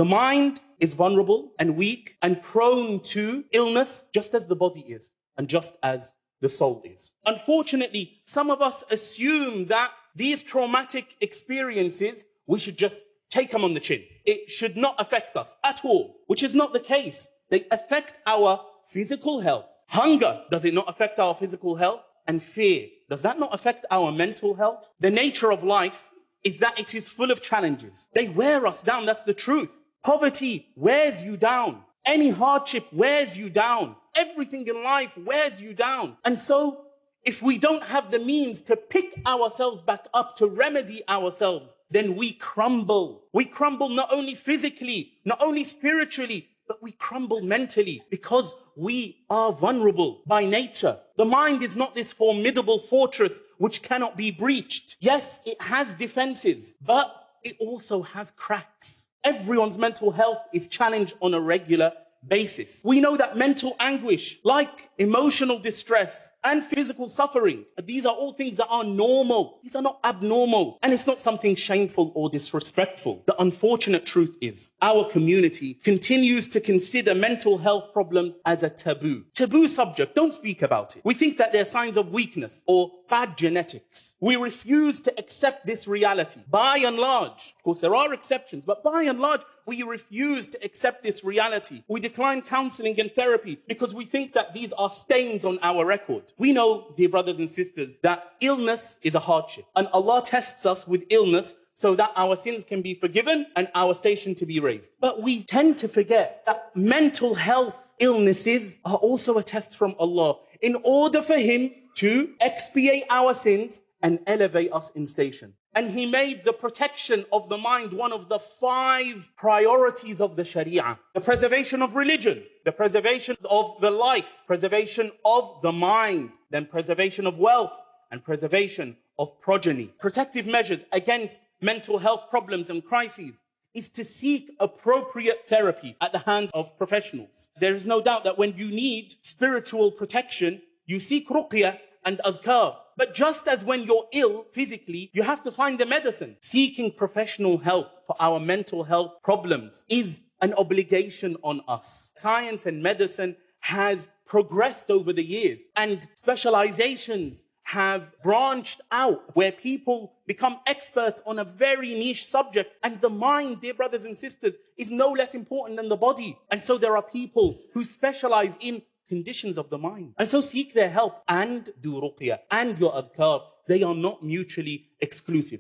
The mind is vulnerable and weak and prone to illness, just as the body is and just as the soul is. Unfortunately, some of us assume that these traumatic experiences, we should just take them on the chin. It should not affect us at all, which is not the case. They affect our physical health. Hunger, does it not affect our physical health? And fear, does that not affect our mental health? The nature of life is that it is full of challenges. They wear us down, that's the truth. Poverty wears you down. Any hardship wears you down. Everything in life wears you down. And so, if we don't have the means to pick ourselves back up, to remedy ourselves, then we crumble. We crumble not only physically, not only spiritually, but we crumble mentally because we are vulnerable by nature. The mind is not this formidable fortress which cannot be breached. Yes, it has defenses, but it also has cracks. Everyone's mental health is challenged on a regular basis. We know that mental anguish, like emotional distress and physical suffering, these are all things that are normal. These are not abnormal. And it's not something shameful or disrespectful. The unfortunate truth is our community continues to consider mental health problems as a taboo. Taboo subject, don't speak about it. We think that they're signs of weakness or bad genetics. We refuse to accept this reality. By and large, of course there are exceptions, but by and large, we refuse to accept this reality. We decline counseling and therapy because we think that these are stains on our record. We know, dear brothers and sisters, that illness is a hardship. And Allah tests us with illness so that our sins can be forgiven and our station to be raised. But we tend to forget that mental health illnesses are also a test from Allah in order for Him to expiate our sins and elevate us in station. And He made the protection of the mind one of the 5 priorities of the Sharia. The preservation of religion, the preservation of the life, preservation of the mind, then preservation of wealth, and preservation of progeny. Protective measures against mental health problems and crises is to seek appropriate therapy at the hands of professionals. There is no doubt that when you need spiritual protection, you seek ruqyah and adhkar. But just as when you're ill physically, you have to find the medicine. Seeking professional help for our mental health problems is an obligation on us. Science and medicine has progressed over the years, and specializations have branched out where people become experts on a very niche subject. And the mind, dear brothers and sisters, is no less important than the body. And so there are people who specialize in conditions of the mind. And so seek their help and do ruqyah and your adhkar. They are not mutually exclusive.